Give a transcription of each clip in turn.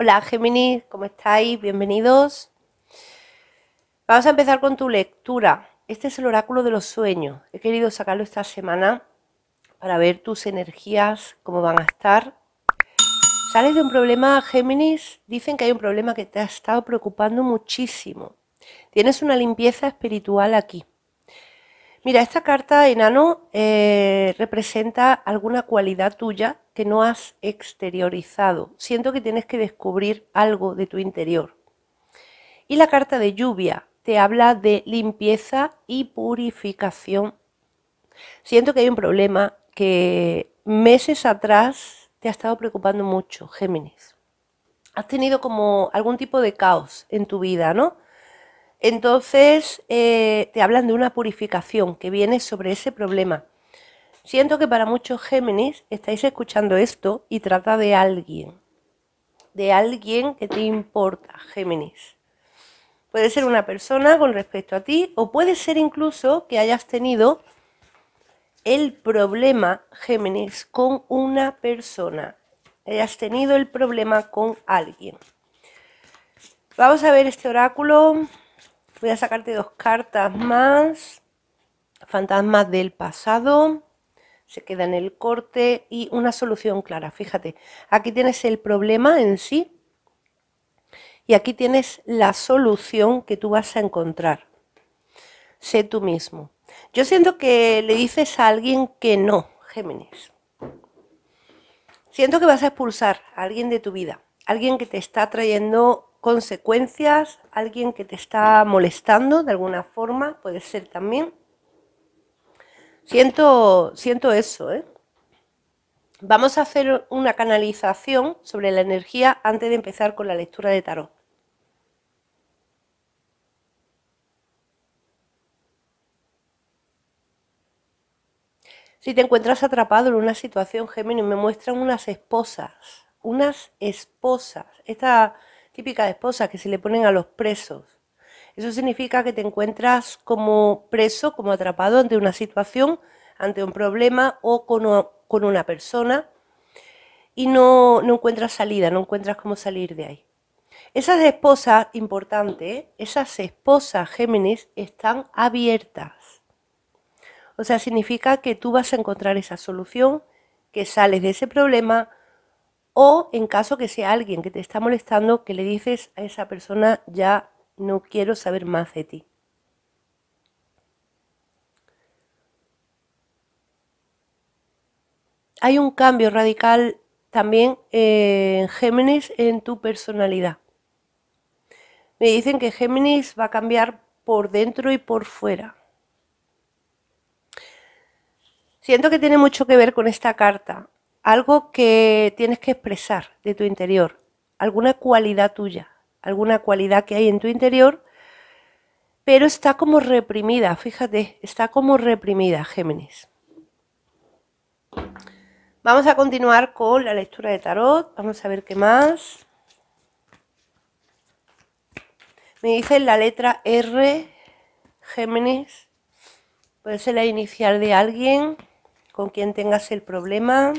Hola Géminis, ¿cómo estáis? Bienvenidos. Vamos a empezar con tu lectura. Este es el oráculo de los sueños. He querido sacarlo esta semana para ver tus energías, cómo van a estar. Sales de un problema, Géminis. Dicen que hay un problema que te ha estado preocupando muchísimo. Tienes una limpieza espiritual aquí. Mira, esta carta, enano, representa alguna cualidad tuya que no has exteriorizado. Siento que tienes que descubrir algo de tu interior. Y la carta de lluvia te habla de limpieza y purificación. Siento que hay un problema que meses atrás te ha estado preocupando mucho, Géminis. Has tenido como algún tipo de caos en tu vida, ¿no? Entonces te hablan de una purificación que viene sobre ese problema. Siento que para muchos Géminis estáis escuchando esto y trata de alguien que te importa, Géminis. Puede ser una persona con respecto a ti o puede ser incluso que hayas tenido el problema, Géminis, con una persona. Hayas tenido el problema con alguien. Vamos a ver este oráculo. Voy a sacarte dos cartas más. Fantasmas del pasado. Se queda en el corte y una solución clara. Fíjate, aquí tienes el problema en sí. Y aquí tienes la solución que tú vas a encontrar. Sé tú mismo. Yo siento que le dices a alguien que no, Géminis. Siento que vas a expulsar a alguien de tu vida. Alguien que te está trayendo consecuencias, alguien que te está molestando de alguna forma, puede ser también. Siento eso, ¿eh? Vamos a hacer una canalización sobre la energía antes de empezar con la lectura de tarot. Si te encuentras atrapado en una situación, Géminis, me muestran unas esposas. Esta típica esposa que se le ponen a los presos. Eso significa que te encuentras como preso, como atrapado ante una situación, ante un problema o con una persona y no encuentras salida, no encuentras cómo salir de ahí. Esas esposas, importante, esas esposas Géminis están abiertas. O sea, significa que tú vas a encontrar esa solución, que sales de ese problema, o en caso que sea alguien que te está molestando, que le dices a esa persona, ya no quiero saber más de ti. Hay un cambio radical también en Géminis en tu personalidad. Me dicen que Géminis va a cambiar por dentro y por fuera. Siento que tiene mucho que ver con esta carta. Algo que tienes que expresar de tu interior. Alguna cualidad tuya. Alguna cualidad que hay en tu interior. Pero está como reprimida. Fíjate, está como reprimida, Géminis. Vamos a continuar con la lectura de tarot. Vamos a ver qué más. Me dicen la letra R, Géminis. Puede ser la inicial de alguien con quien tengas el problema.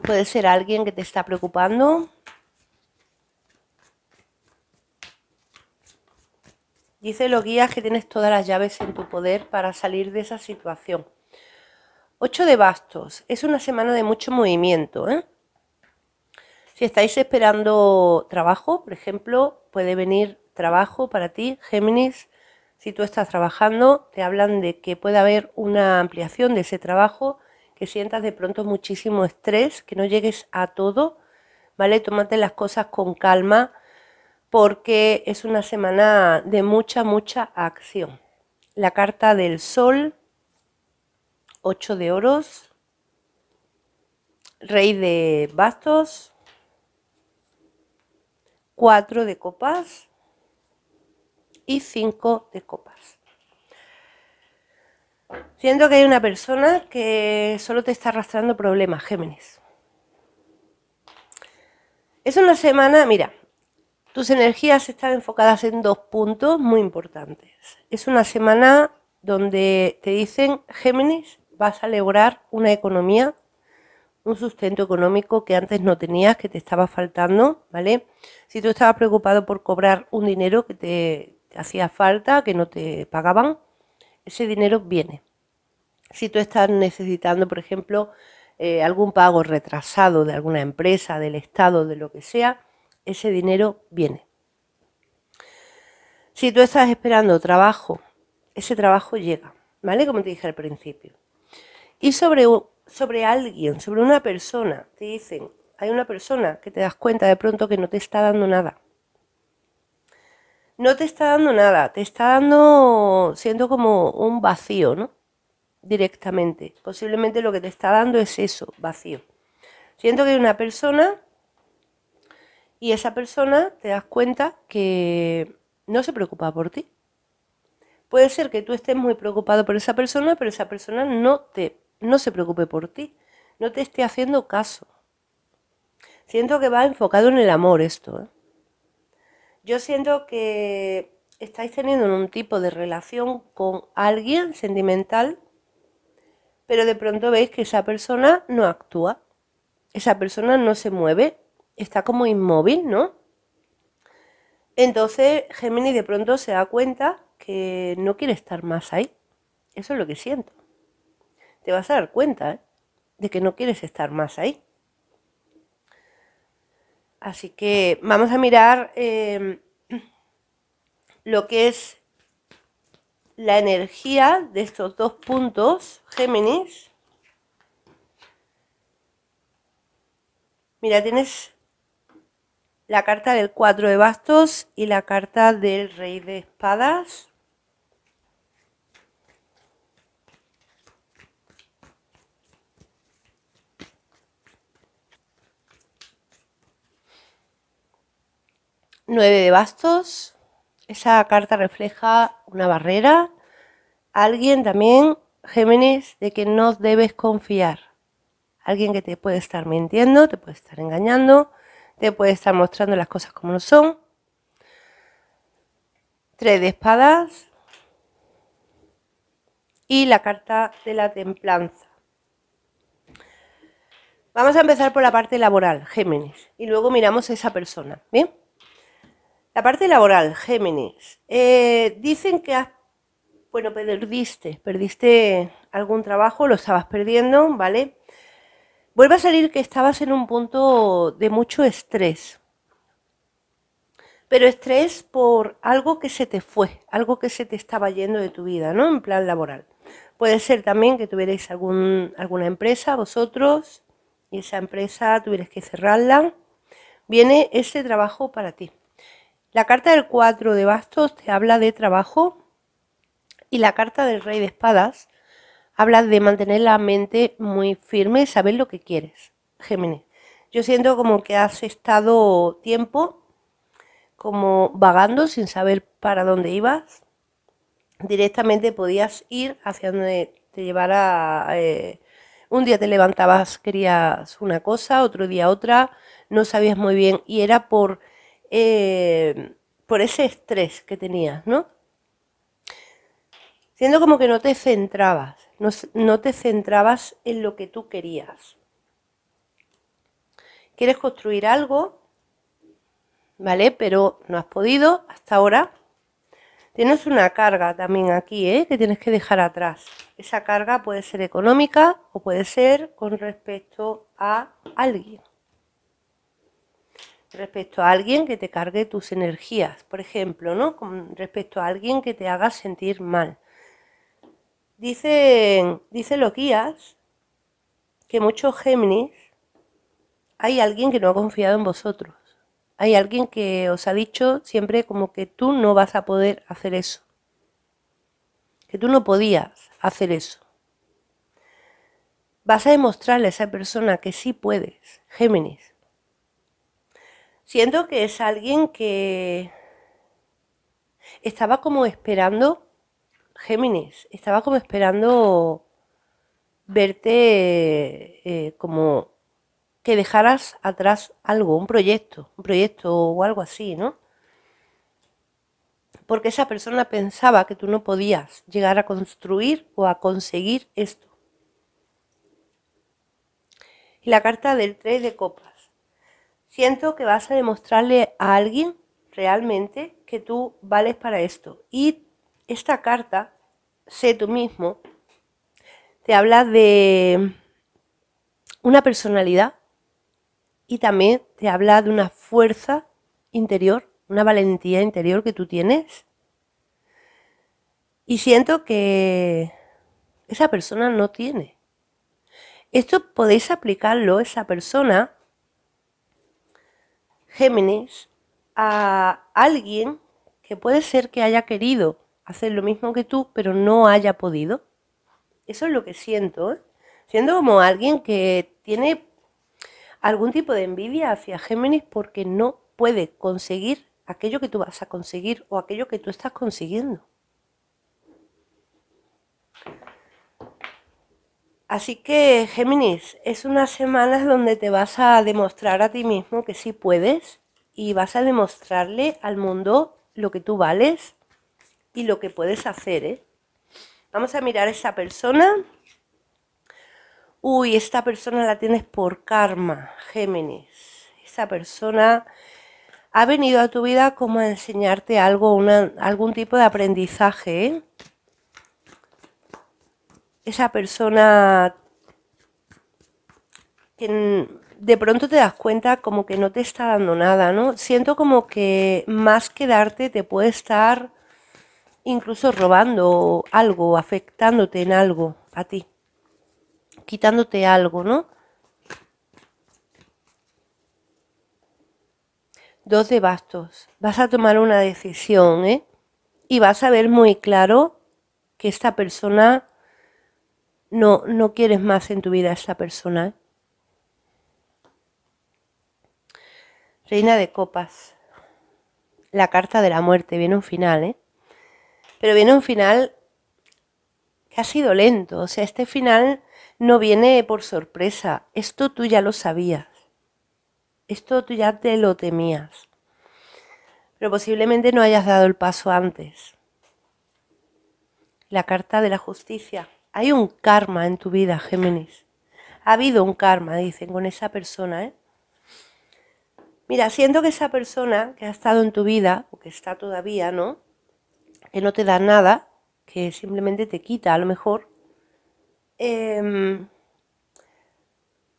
Puede ser alguien que te está preocupando. Dice los guías que tienes todas las llaves en tu poder para salir de esa situación. 8 de bastos. Es una semana de mucho movimiento, ¿eh? Si estáis esperando trabajo, por ejemplo, puede venir trabajo para ti, Géminis. Si tú estás trabajando, te hablan de que puede haber una ampliación de ese trabajo, que sientas de pronto muchísimo estrés, que no llegues a todo, ¿vale? Tómate las cosas con calma porque es una semana de mucha acción. La carta del sol, 8 de oros, rey de bastos, 4 de copas y 5 de copas. Siento que hay una persona que solo te está arrastrando problemas, Géminis. Es una semana, mira, tus energías están enfocadas en dos puntos muy importantes. Es una semana donde te dicen, Géminis, vas a lograr una economía un sustento económico que antes no tenías, que te estaba faltando, ¿vale? Si tú estabas preocupado por cobrar un dinero que te hacía falta, que no te pagaban, ese dinero viene. Si tú estás necesitando, por ejemplo, algún pago retrasado de alguna empresa, del Estado, de lo que sea, ese dinero viene. Si tú estás esperando trabajo, ese trabajo llega, ¿vale? Como te dije al principio. Y sobre alguien, sobre una persona, te dicen, hay una persona que te das cuenta de pronto que no te está dando nada. No te está dando nada, te está dando, siento como un vacío, ¿no? Directamente. Posiblemente lo que te está dando es eso, vacío. Siento que hay una persona y esa persona te das cuenta que no se preocupa por ti. Puede ser que tú estés muy preocupado por esa persona, pero esa persona no se preocupe por ti, no te esté haciendo caso. Siento que va enfocado en el amor esto, ¿eh? Yo siento que estáis teniendo un tipo de relación con alguien sentimental, pero de pronto veis que esa persona no actúa, esa persona no se mueve, está como inmóvil, ¿no? Entonces Géminis de pronto se da cuenta que no quiere estar más ahí. Eso es lo que siento. Te vas a dar cuenta, ¿eh?, de que no quieres estar más ahí. Así que vamos a mirar lo que es la energía de estos dos puntos, Géminis. Mira, tienes la carta del 4 de bastos y la carta del Rey de espadas. Nueve de bastos. Esa carta refleja una barrera. Alguien también, Géminis, de que no debes confiar. Alguien que te puede estar mintiendo, te puede estar engañando, te puede estar mostrando las cosas como no son. Tres de espadas y la carta de la templanza. Vamos a empezar por la parte laboral, Géminis, y luego miramos a esa persona, ¿bien? La parte laboral, Géminis. Dicen que perdiste algún trabajo, lo estabas perdiendo, ¿vale? Vuelve a salir que estabas en un punto de mucho estrés. Pero estrés por algo que se te fue, algo que se te estaba yendo de tu vida, ¿no? En plan laboral. Puede ser también que tuvierais alguna empresa vosotros y esa empresa tuvierais que cerrarla. Viene ese trabajo para ti. La carta del 4 de bastos te habla de trabajo y la carta del Rey de espadas habla de mantener la mente muy firme y saber lo que quieres, Géminis. Yo siento como que has estado tiempo como vagando sin saber para dónde ibas. Directamente podías ir hacia donde te llevara. Un día te levantabas, querías una cosa, otro día otra, no sabías muy bien y era por ese estrés que tenías, ¿no? Siendo como que no te centrabas, no te centrabas en lo que tú querías. Quieres construir algo, ¿vale? Pero no has podido hasta ahora. Tienes una carga también aquí, ¿eh?, que tienes que dejar atrás. Esa carga puede ser económica o puede ser con respecto a alguien. Respecto a alguien que te cargue tus energías, por ejemplo, ¿no? Con respecto a alguien que te haga sentir mal. Dicen los guías que muchos Géminis, hay alguien que no ha confiado en vosotros. Hay alguien que os ha dicho siempre como que tú no vas a poder hacer eso. Que tú no podías hacer eso. Vas a demostrarle a esa persona que sí puedes, Géminis. Siento que es alguien que estaba como esperando, Géminis, estaba como esperando verte como que dejaras atrás algo, un proyecto o algo así, ¿no? Porque esa persona pensaba que tú no podías llegar a construir o a conseguir esto. Y la carta del 3 de copas. Siento que vas a demostrarle a alguien realmente que tú vales para esto. Y esta carta, sé tú mismo, te habla de una personalidad y también te habla de una fuerza interior, una valentía interior que tú tienes. Y siento que esa persona no tiene. Esto podéis aplicarlo, esa persona, Géminis, a alguien que puede ser que haya querido hacer lo mismo que tú, pero no haya podido. Eso es lo que siento, ¿eh? Siento como alguien que tiene algún tipo de envidia hacia Géminis porque no puede conseguir aquello que tú vas a conseguir o aquello que tú estás consiguiendo. Así que, Géminis, es unas semanas donde te vas a demostrar a ti mismo que sí puedes y vas a demostrarle al mundo lo que tú vales y lo que puedes hacer, ¿eh? Vamos a mirar a esa persona. Uy, esta persona la tienes por karma, Géminis. Esa persona ha venido a tu vida como a enseñarte algo, algún tipo de aprendizaje, ¿eh? Esa persona que de pronto te das cuenta como que no te está dando nada, ¿no? Siento como que más que darte te puede estar incluso robando algo, afectándote en algo a ti, quitándote algo, ¿no? 2 de bastos. Vas a tomar una decisión, ¿eh? Y vas a ver muy claro que esta persona no quieres más en tu vida a esta persona, ¿eh? Reina de copas. La carta de la muerte. Viene un final, ¿eh? Pero viene un final que ha sido lento. O sea, este final no viene por sorpresa. Esto tú ya lo sabías. Esto tú ya te lo temías. Pero posiblemente no hayas dado el paso antes. La carta de la justicia. Hay un karma en tu vida, Géminis. Ha habido un karma, dicen, con esa persona, ¿eh? Mira, siento que esa persona que ha estado en tu vida, o que está todavía, ¿no? Que no te da nada, que simplemente te quita a lo mejor.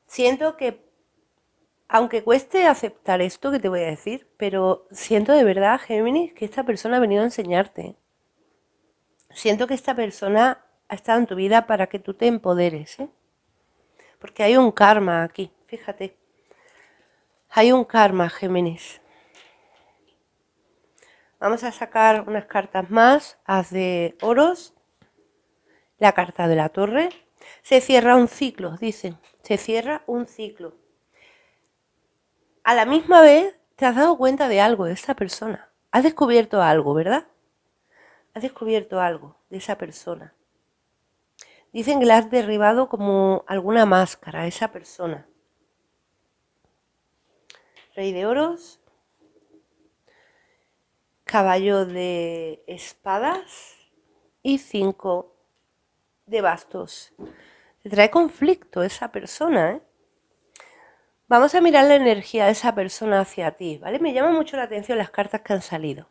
Siento que, aunque cueste aceptar esto que te voy a decir, pero siento de verdad, Géminis, que esta persona ha venido a enseñarte. Siento que esta persona ha estado en tu vida para que tú te empoderes, ¿eh? Porque hay un karma aquí, fíjate. Hay un karma, Géminis. Vamos a sacar unas cartas más. Haz de oros. La carta de la torre. Se cierra un ciclo, dicen. Se cierra un ciclo. A la misma vez te has dado cuenta de algo de esta persona. Has descubierto algo, ¿verdad? Has descubierto algo de esa persona. Dicen que le has derribado como alguna máscara a esa persona. Rey de oros. Caballo de espadas. Y 5 de bastos. Te trae conflicto esa persona, ¿eh? Vamos a mirar la energía de esa persona hacia ti, ¿vale? Me llama mucho la atención las cartas que han salido.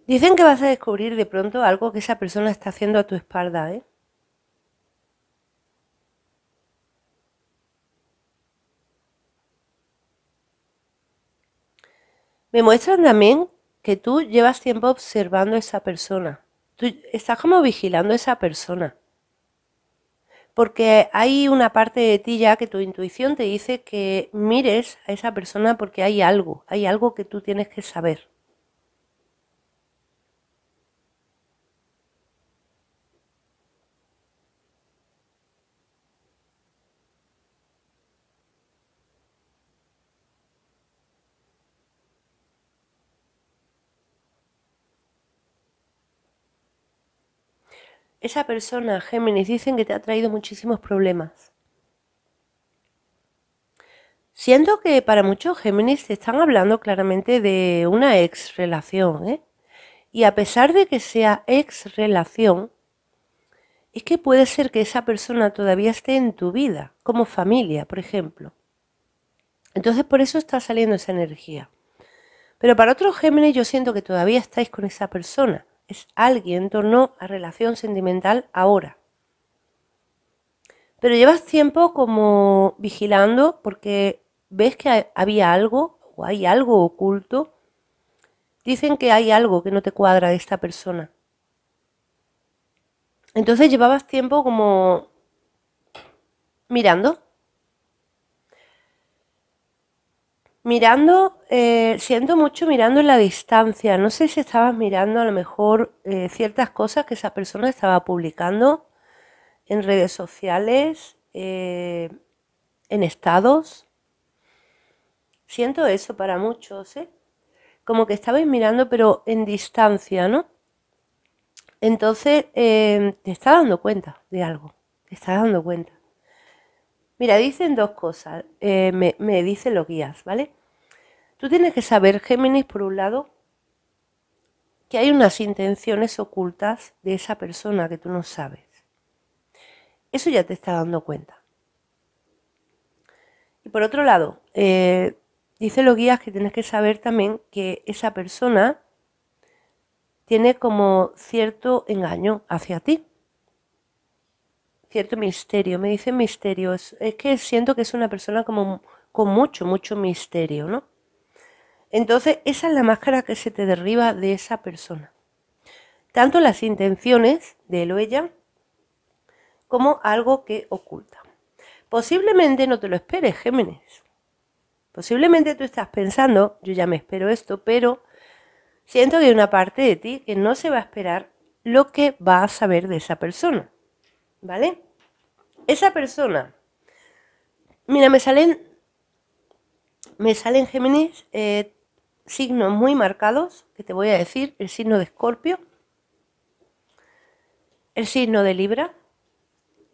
Dicen que vas a descubrir de pronto algo que esa persona está haciendo a tu espalda, ¿eh? Me muestran también que tú llevas tiempo observando a esa persona. Tú estás como vigilando a esa persona. Porque hay una parte de ti ya que tu intuición te dice que mires a esa persona porque hay algo que tú tienes que saber. Esa persona, Géminis, dicen que te ha traído muchísimos problemas. Siento que para muchos Géminis te están hablando claramente de una ex relación, ¿eh? Y a pesar de que sea ex relación, es que puede ser que esa persona todavía esté en tu vida, como familia, por ejemplo. Entonces por eso está saliendo esa energía. Pero para otros Géminis yo siento que todavía estáis con esa persona. Es alguien en torno a relación sentimental ahora. Pero llevas tiempo como vigilando porque ves que había algo o hay algo oculto. Dicen que hay algo que no te cuadra de esta persona. Entonces llevabas tiempo como mirando. Siento mucho mirando en la distancia. No sé si estabas mirando a lo mejor ciertas cosas que esa persona estaba publicando en redes sociales, en estados. Siento eso para muchos, ¿eh? Como que estabais mirando pero en distancia, ¿no? Entonces te estás dando cuenta de algo, te estás dando cuenta. Mira, dicen dos cosas, me dicen los guías, ¿vale? Tú tienes que saber, Géminis, por un lado, que hay unas intenciones ocultas de esa persona que tú no sabes. Eso ya te está dando cuenta. Y por otro lado, dicen los guías que tienes que saber también que esa persona tiene como cierto engaño hacia ti. Cierto misterio, me dicen misterio. Es que siento que es una persona como con mucho, mucho misterio, ¿no? Entonces, esa es la máscara que se te derriba de esa persona. Tanto las intenciones de él o ella, como algo que oculta. Posiblemente no te lo esperes, Géminis. Posiblemente tú estás pensando, yo ya me espero esto, pero siento que hay una parte de ti que no se va a esperar lo que va a saber de esa persona. ¿Vale? Esa persona, mira, me salen Géminis signos muy marcados, que te voy a decir, el signo de Escorpio, el signo de Libra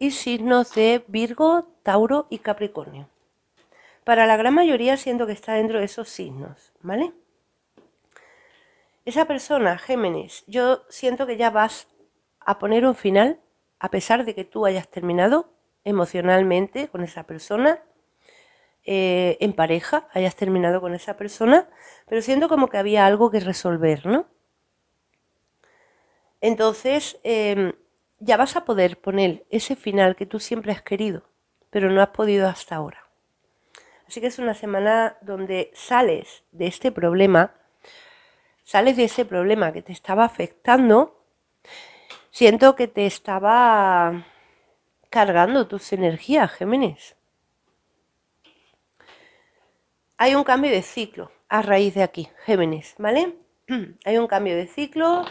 y signos de Virgo, Tauro y Capricornio. Para la gran mayoría siento que está dentro de esos signos, ¿vale? Esa persona, Géminis, yo siento que ya vas a poner un final, a pesar de que tú hayas terminado emocionalmente con esa persona, en pareja, hayas terminado con esa persona, pero siento como que había algo que resolver, ¿no? Entonces, ya vas a poder poner ese final que tú siempre has querido, pero no has podido hasta ahora. Así que es una semana donde sales de este problema, sales de ese problema que te estaba afectando. Siento que te estaba cargando tus energías, Géminis. Hay un cambio de ciclo a raíz de aquí, Géminis, ¿vale? Hay un cambio de ciclo,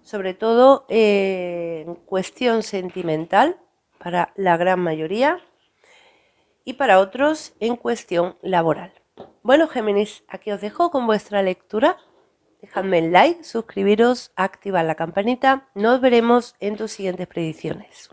sobre todo en cuestión sentimental, para la gran mayoría, y para otros en cuestión laboral. Bueno, Géminis, aquí os dejo con vuestra lectura. Dejadme el like, suscribiros, activad la campanita. Nos veremos en tus siguientes predicciones.